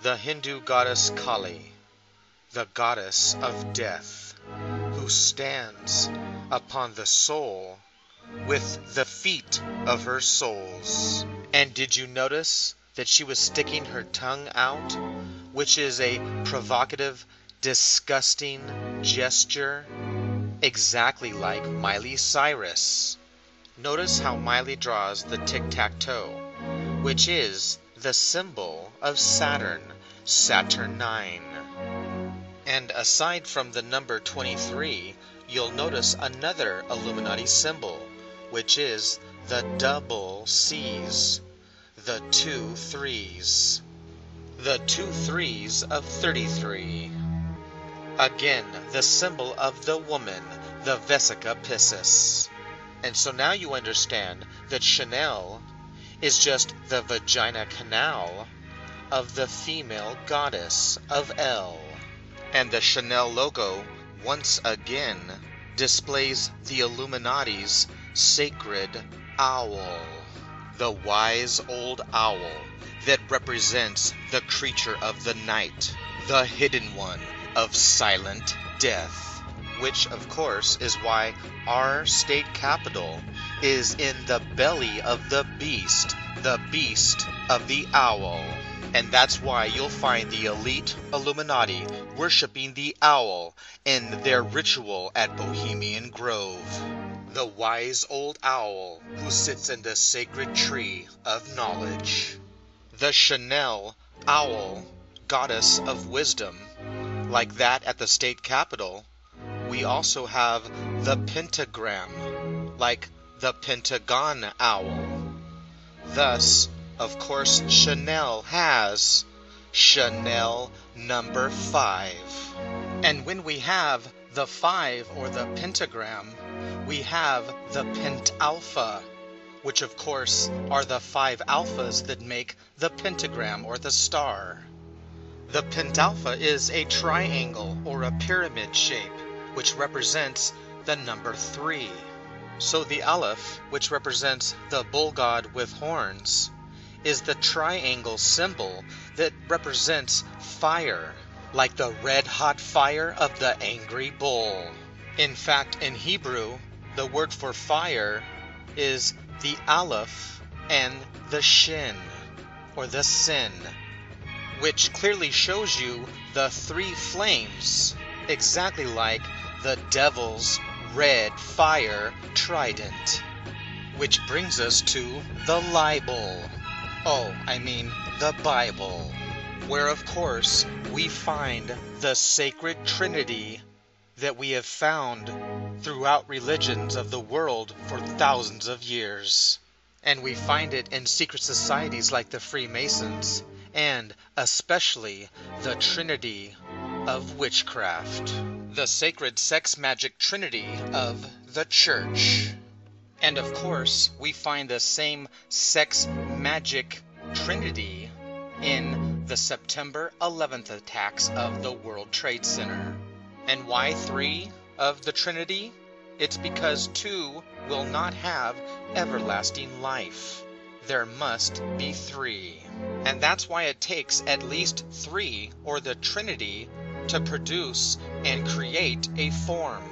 the Hindu goddess Kali, the goddess of death, who stands upon the soul with the feet of her souls. And did you notice that she was sticking her tongue out, which is a provocative, disgusting gesture, exactly like Miley Cyrus? Notice how Miley draws the tic-tac-toe, which is the symbol of Saturn, Saturnine. And aside from the number 23, you'll notice another Illuminati symbol, which is the double C's, the 2 3s. The 2 3s of 33. Again, the symbol of the woman, the Vesica Piscis. And so now you understand that Chanel is just the vagina canal of the female goddess of El. And the Chanel logo, once again, displays the Illuminati's sacred owl. The wise old owl that represents the creature of the night, the hidden one of silent death, which of course is why our state capital is in the belly of the beast of the owl. And that's why you'll find the elite Illuminati worshiping the owl in their ritual at Bohemian Grove. The wise old owl who sits in the sacred tree of knowledge. The Chanel owl, goddess of wisdom, like that at the state capitol. We also have the pentagram, like the Pentagon owl. Thus, of course, Chanel has Chanel number 5. And when we have the 5 or the pentagram, we have the pentalpha, which of course are the 5 alphas that make the pentagram or the star. The pentalpha is a triangle or a pyramid shape, which represents the number 3. So the Aleph, which represents the bull god with horns, is the triangle symbol that represents fire, like the red-hot fire of the angry bull. In fact, in Hebrew, the word for fire is the Aleph and the Shin, or the Sin, which clearly shows you the 3 flames, exactly like the devil's red fire trident. Which brings us to the libel. The Bible, where of course we find the sacred Trinity that we have found throughout religions of the world for thousands of years. And we find it in secret societies like the Freemasons, and especially the Trinity of witchcraft, the sacred sex magic trinity of the church. And of course, we find the same sex magic trinity in the September 11th attacks of the World Trade Center. And why 3 of the Trinity? It's because 2 will not have everlasting life. There must be 3. And that's why it takes at least 3, or the Trinity, to produce and create a form.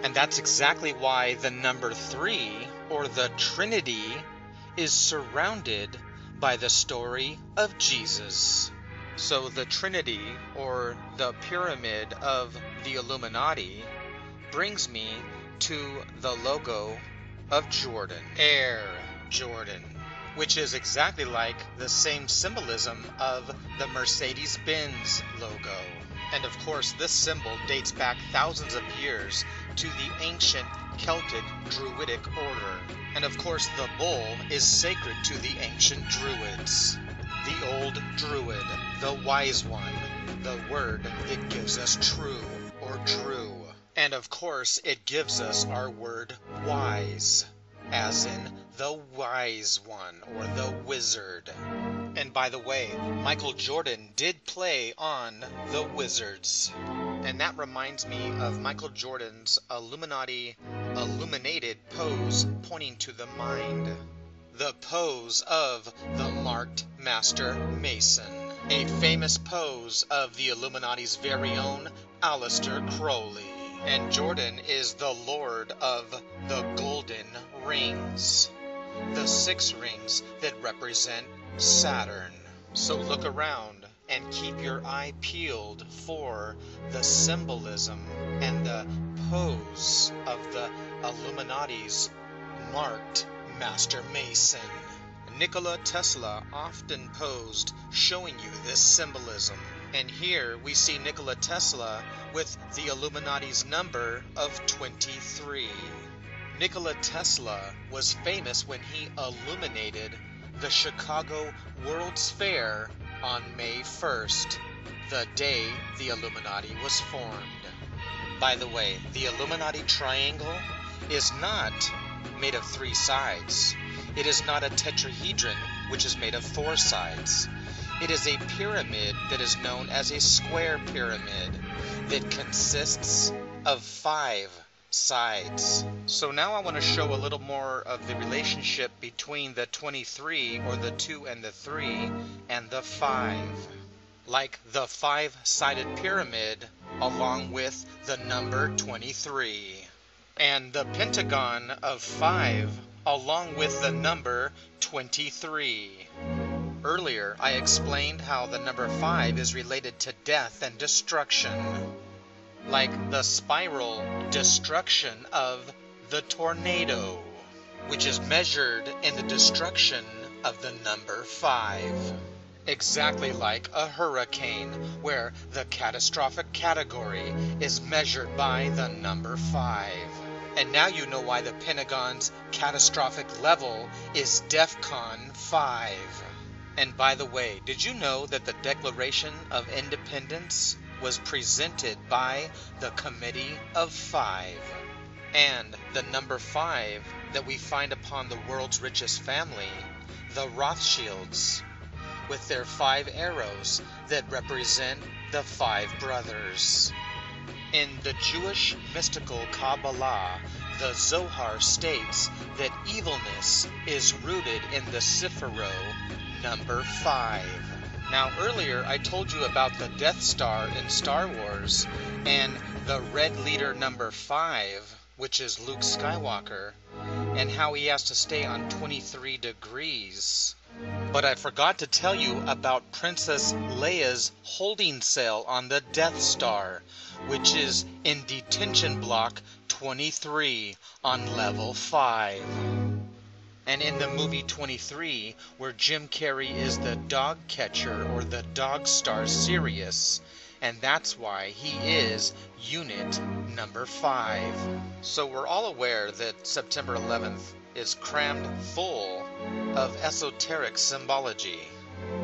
And that's exactly why the number 3, or the Trinity, is surrounded by the story of Jesus. So the Trinity, or the pyramid of the Illuminati, brings me to the logo of Jordan, Air Jordan, which is exactly like the same symbolism of the Mercedes-Benz logo. And of course, this symbol dates back thousands of years to the ancient Celtic Druidic order. And of course, the bull is sacred to the ancient Druids. The old Druid, the wise one, the word that gives us true or drew. And of course, it gives us our word wise, as in the wise one or the wizard. And by the way, Michael Jordan did play on the Wizards. And that reminds me of Michael Jordan's Illuminati illuminated pose pointing to the mind. The pose of the marked master mason. a famous pose of the Illuminati's very own Aleister Crowley. And Jordan is the Lord of the Golden Rings, the 6 rings that represent Saturn. So look around and keep your eye peeled for the symbolism and the pose of the Illuminati's marked Master Mason. Nikola Tesla often posed showing you this symbolism. And here we see Nikola Tesla with the Illuminati's number of 23. Nikola Tesla was famous when he illuminated the Chicago World's Fair on May 1st, the day the Illuminati was formed. By the way, the Illuminati triangle is not made of 3 sides. It is not a tetrahedron, which is made of 4 sides. It is a pyramid that is known as a square pyramid that consists of 5 sides. So now I want to show a little more of the relationship between the 23, or the 2 and the 3, and the 5. Like the 5-sided pyramid along with the number 23. And the pentagon of 5 along with the number 23. Earlier, I explained how the number 5 is related to death and destruction, like the spiral destruction of the tornado, which is measured in the destruction of the number 5. Exactly like a hurricane, where the catastrophic category is measured by the number 5. And now you know why the Pentagon's catastrophic level is DEFCON 5. And by the way, did you know that the Declaration of Independence was presented by the Committee of 5? And the number 5 that we find upon the world's richest family, the Rothschilds, with their 5 arrows that represent the 5 brothers. In the Jewish mystical Kabbalah, the Zohar states that evilness is rooted in the Sephiro number 5. Now earlier I told you about the Death Star in Star Wars and the Red Leader number 5, which is Luke Skywalker, and how he has to stay on 23 degrees. But I forgot to tell you about Princess Leia's holding cell on the Death Star, which is in detention block 23 on level 5. And in the movie 23, where Jim Carrey is the dog catcher or the dog star Sirius, and that's why he is unit number 5. So we're all aware that September 11th is crammed full of esoteric symbology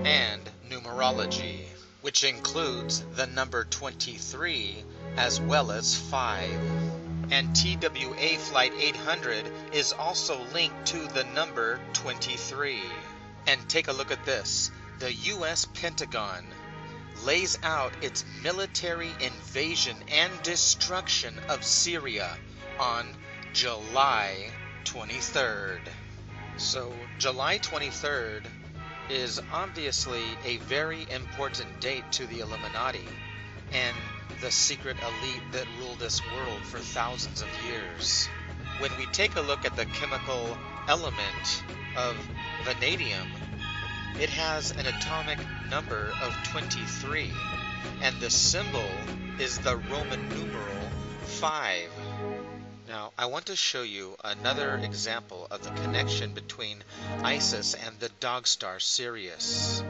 and numerology, which includes the number 23 as well as 5. And TWA Flight 800 is also linked to the number 23. And take a look at this. The U.S. Pentagon lays out its military invasion and destruction of Syria on July 23rd. So July 23rd is obviously a very important date to the Illuminati and the secret elite that rule this world for thousands of years. When we take a look at the chemical element of vanadium, it has an atomic number of 23, and the symbol is the Roman numeral 5. Now, I want to show you another example of the connection between Isis and the dog star Sirius.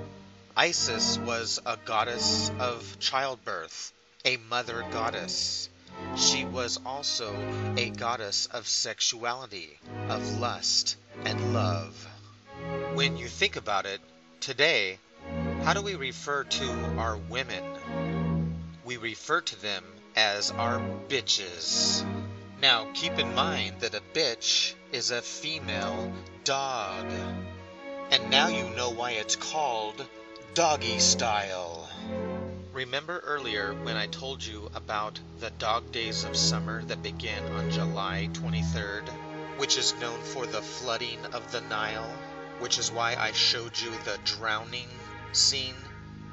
Isis was a goddess of childbirth, a mother goddess. She was also a goddess of sexuality, of lust and love. When you think about it, today, how do we refer to our women? We refer to them as our bitches. Now, keep in mind that a bitch is a female dog. And now you know why it's called doggy style. Remember earlier when I told you about the dog days of summer that begin on July 23rd, which is known for the flooding of the Nile, which is why I showed you the drowning scene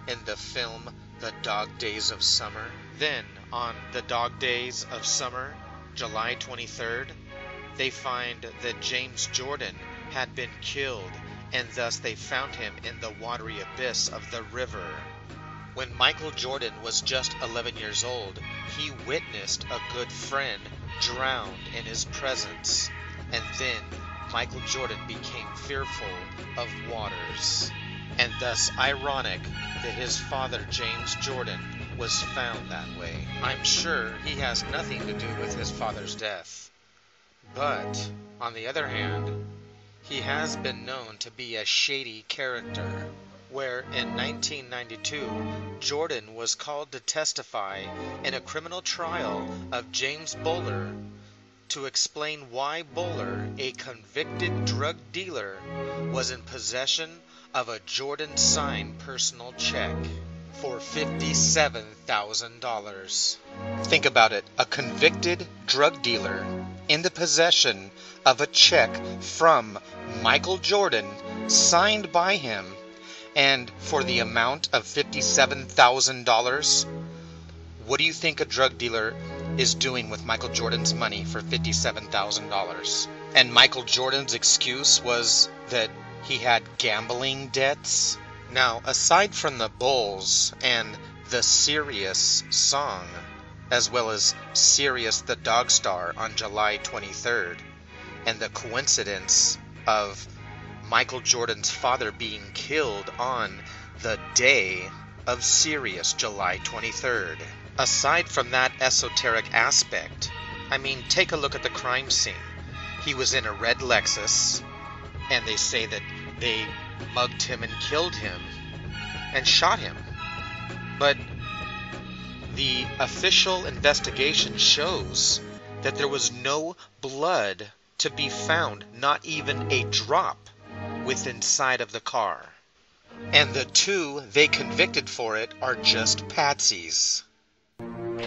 in the film The Dog Days of Summer. Then, on the Dog Days of Summer, July 23rd, they find that James Jordan had been killed, and thus they found him in the watery abyss of the river. When Michael Jordan was just 11 years old, he witnessed a good friend drowned in his presence, and then Michael Jordan became fearful of waters, and thus ironic that his father James Jordan was found that way. I'm sure he has nothing to do with his father's death, but on the other hand, he has been known to be a shady character, where in 1992, Jordan was called to testify in a criminal trial of James Bowler to explain why Bowler, a convicted drug dealer, was in possession of a Jordan-signed personal check for $57,000. Think about it, a convicted drug dealer in the possession of a check from Michael Jordan, signed by him, and for the amount of $57,000. What do you think a drug dealer is doing with Michael Jordan's money for $57,000? And Michael Jordan's excuse was that he had gambling debts? Now, aside from the Bulls and the Sirius song, as well as Sirius the Dog Star on July 23rd, and the coincidence of Michael Jordan's father being killed on the day of Sirius, July 23rd. Aside from that esoteric aspect, I mean, take a look at the crime scene. He was in a red Lexus, and they say that they mugged him and killed him and shot him. But the official investigation shows that there was no blood to be found, not even a drop, within inside of the car. And the two they convicted for it are just patsies.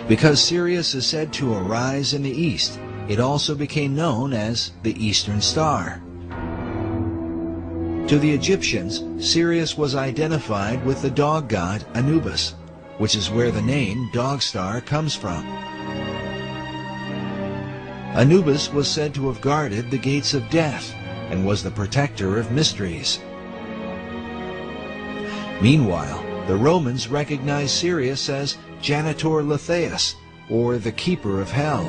Because Sirius is said to arise in the east, it also became known as the Eastern Star. To the Egyptians, Sirius was identified with the dog god Anubis, which is where the name Dog Star comes from. Anubis was said to have guarded the gates of death and was the protector of mysteries. Meanwhile, the Romans recognized Sirius as Janitor Letheus, or the Keeper of Hell.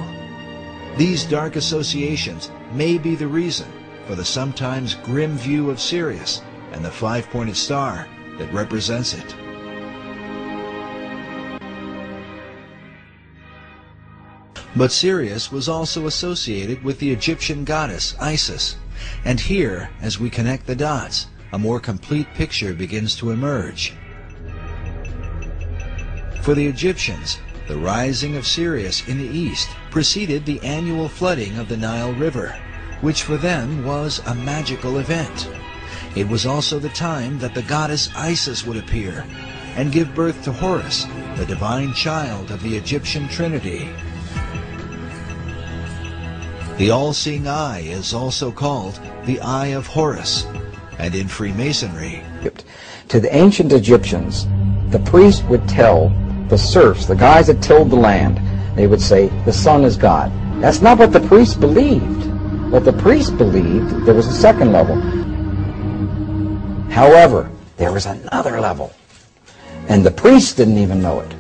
These dark associations may be the reason for the sometimes grim view of Sirius and the five-pointed star that represents it. But Sirius was also associated with the Egyptian goddess Isis, and here, as we connect the dots, a more complete picture begins to emerge. For the Egyptians, the rising of Sirius in the east preceded the annual flooding of the Nile River, which for them was a magical event. It was also the time that the goddess Isis would appear and give birth to Horus, the divine child of the Egyptian Trinity. The all-seeing eye is also called the Eye of Horus, and in Freemasonry, to the ancient Egyptians, the priest would tell the serfs, the guys that tilled the land, they would say, the sun is God. That's not what the priest believed. What the priest believed, there was a second level. However, there was another level, and the priests didn't even know it.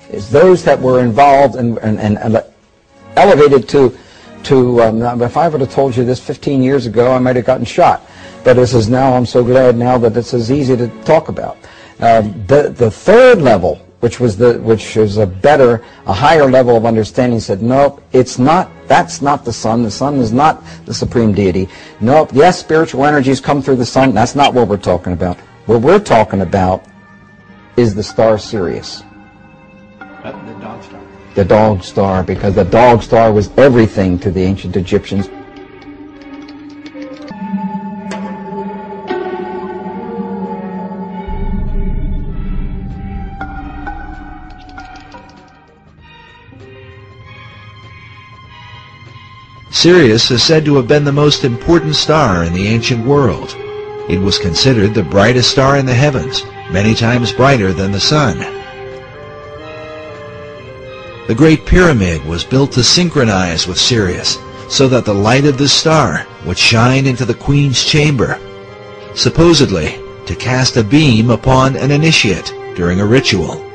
It's those that were involved and elevated to if I would have told you this 15 years ago, I might have gotten shot. But this is now, I'm so glad now that this is easy to talk about. The third level, which is a higher level of understanding, said, nope, it's not, that's not the sun. The sun is not the supreme deity. Nope, yes, spiritual energies come through the sun. That's not what we're talking about. What we're talking about is the star Sirius. The dog star. The dog star, because the dog star was everything to the ancient Egyptians. Sirius is said to have been the most important star in the ancient world. It was considered the brightest star in the heavens many times brighter than the sun. The Great Pyramid was built to synchronize with Sirius, so that the light of this star would shine into the Queen's chamber, supposedly to cast a beam upon an initiate during a ritual.